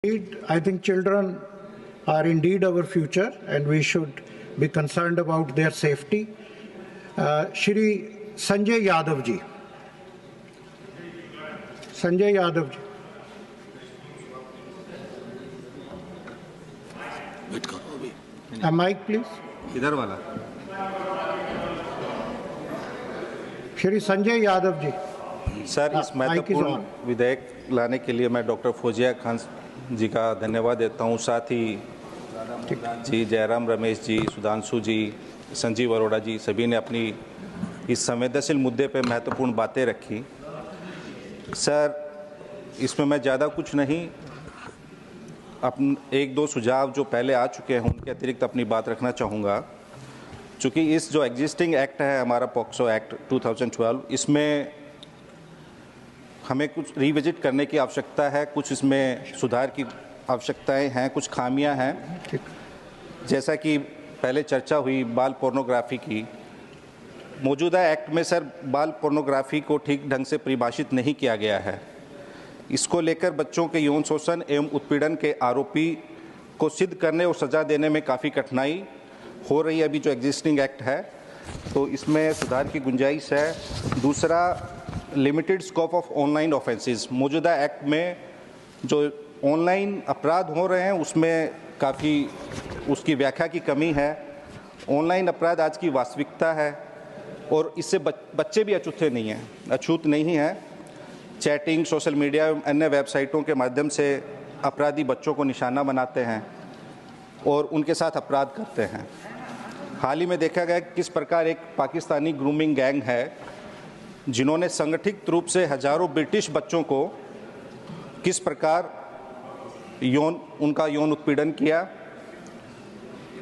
I think children are indeed our future and we should be concerned about their safety. Shri Sanjay Yadav ji. Sanjay Yadav ji. A mic please. इधर वाला. Shri Sanjay Yadav ji. Sir, इस महत्वपूर्ण विधेयक लाने के लिए मैं doctor Fauzia Khan जी का धन्यवाद देता हूं। साथ ही जी जयराम रमेश जी, सुधांशु जी, संजीव अरोड़ा जी सभी ने अपनी इस संवेदनशील मुद्दे पर महत्वपूर्ण बातें रखी। सर, इसमें मैं ज़्यादा कुछ नहीं, एक दो सुझाव जो पहले आ चुके हैं उनके अतिरिक्त अपनी बात रखना चाहूँगा। चूँकि इस जो एग्जिस्टिंग एक्ट है हमारा पॉक्सो एक्ट 2012, इसमें हमें कुछ रिविजिट करने की आवश्यकता है, कुछ इसमें सुधार की आवश्यकताएं हैं, कुछ खामियां हैं। जैसा कि पहले चर्चा हुई बाल पोर्नोग्राफी की, मौजूदा एक्ट में सर बाल पोर्नोग्राफी को ठीक ढंग से परिभाषित नहीं किया गया है। इसको लेकर बच्चों के यौन शोषण एवं उत्पीड़न के आरोपी को सिद्ध करने और सज़ा देने में काफ़ी कठिनाई हो रही है अभी जो एग्जिस्टिंग एक्ट है, तो इसमें सुधार की गुंजाइश है। दूसरा, limited scope of online offences, मौजूदा एक्ट में जो ऑनलाइन अपराध हो रहे हैं उसमें काफ़ी उसकी व्याख्या की कमी है। ऑनलाइन अपराध आज की वास्तविकता है और इससे बच्चे भी अछूत नहीं हैं। चैटिंग, सोशल मीडिया एवं अन्य वेबसाइटों के माध्यम से अपराधी बच्चों को निशाना बनाते हैं और उनके साथ अपराध करते हैं। हाल ही में देखा गया किस प्रकार एक पाकिस्तानी ग्रूमिंग गैंग है जिन्होंने संगठित रूप से हजारों ब्रिटिश बच्चों को किस प्रकार उनका यौन उत्पीड़न किया।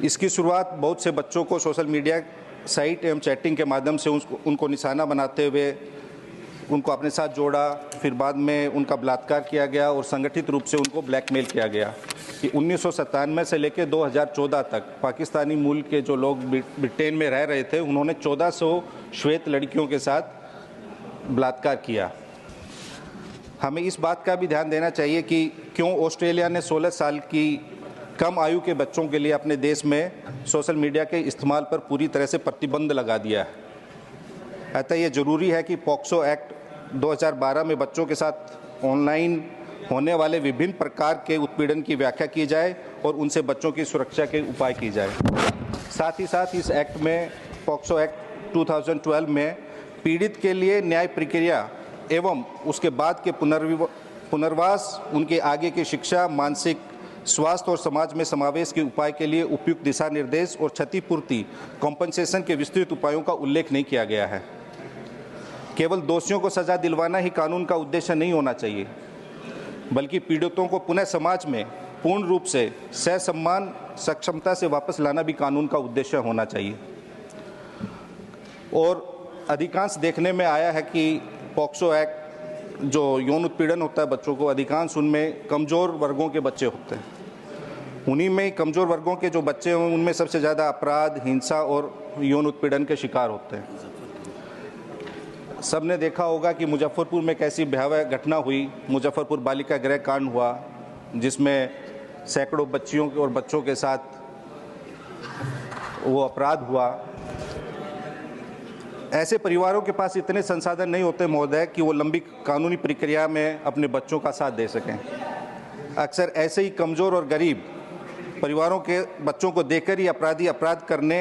इसकी शुरुआत बहुत से बच्चों को सोशल मीडिया साइट एवं चैटिंग के माध्यम से उनको निशाना बनाते हुए उनको अपने साथ जोड़ा, फिर बाद में उनका बलात्कार किया गया और संगठित रूप से उनको ब्लैकमेल किया गया। कि 1997 से लेकर 2014 तक पाकिस्तानी मूल के जो लोग ब्रिटेन में रह रहे थे उन्होंने 1400 श्वेत लड़कियों के साथ बलात्कार किया। हमें इस बात का भी ध्यान देना चाहिए कि क्यों ऑस्ट्रेलिया ने 16 साल की कम आयु के बच्चों के लिए अपने देश में सोशल मीडिया के इस्तेमाल पर पूरी तरह से प्रतिबंध लगा दिया है। अतः ये ज़रूरी है कि पॉक्सो एक्ट 2012 में बच्चों के साथ ऑनलाइन होने वाले विभिन्न प्रकार के उत्पीड़न की व्याख्या की जाए और उनसे बच्चों की सुरक्षा के उपाय की जाए। साथ ही साथ इस एक्ट में पॉक्सो एक्ट 2012 में पीड़ित के लिए न्याय प्रक्रिया एवं उसके बाद के पुनर्वास, उनके आगे की शिक्षा, मानसिक स्वास्थ्य और समाज में समावेश के उपाय के लिए उपयुक्त दिशा निर्देश और क्षतिपूर्ति कॉम्पनसेशन के विस्तृत उपायों का उल्लेख नहीं किया गया है। केवल दोषियों को सजा दिलवाना ही कानून का उद्देश्य नहीं होना चाहिए, बल्कि पीड़ितों को पुनः समाज में पूर्ण रूप से सहसम्मान सक्षमता से वापस लाना भी कानून का उद्देश्य होना चाहिए। और अधिकांश देखने में आया है कि पॉक्सो एक्ट जो यौन उत्पीड़न होता है बच्चों को, अधिकांश उनमें कमज़ोर वर्गों के बच्चे होते हैं। उन्हीं में कमज़ोर वर्गों के जो बच्चे हैं उनमें सबसे ज़्यादा अपराध, हिंसा और यौन उत्पीड़न के शिकार होते हैं। सब ने देखा होगा कि मुजफ्फरपुर में कैसी भयावह घटना हुई, मुजफ्फरपुर बालिका गृह कांड हुआ, जिसमें सैकड़ों बच्चियों और बच्चों के साथ वो अपराध हुआ। ऐसे परिवारों के पास इतने संसाधन नहीं होते महोदय कि वो लंबी कानूनी प्रक्रिया में अपने बच्चों का साथ दे सकें। अक्सर ऐसे ही कमज़ोर और गरीब परिवारों के बच्चों को देखकर ही अपराधी अपराध करने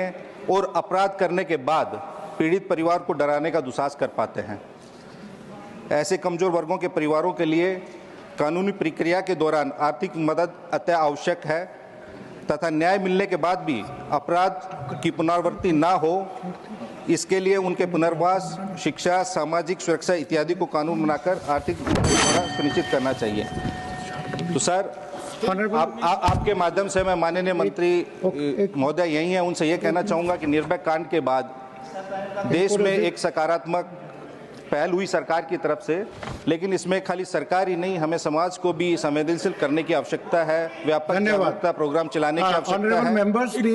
और अपराध करने के बाद पीड़ित परिवार को डराने का दुस्साहस कर पाते हैं। ऐसे कमज़ोर वर्गों के परिवारों के लिए कानूनी प्रक्रिया के दौरान आर्थिक मदद अति आवश्यक है तथा न्याय मिलने के बाद भी अपराध की पुनरावृत्ति ना हो, इसके लिए उनके पुनर्वास, शिक्षा, सामाजिक सुरक्षा इत्यादि को कानून बनाकर आर्थिक सुनिश्चित करना चाहिए। तो सर, आपके माध्यम से मैं माननीय मंत्री महोदय यही हैं, उनसे ये कहना चाहूँगा कि निर्भया कांड के बाद देश में एक सकारात्मक पहल हुई सरकार की तरफ से, लेकिन इसमें खाली सरकार ही नहीं, हमें समाज को भी संवेदनशील करने की आवश्यकता है, व्यापक जागरूकता प्रोग्राम चलाने की आवश्यकता है।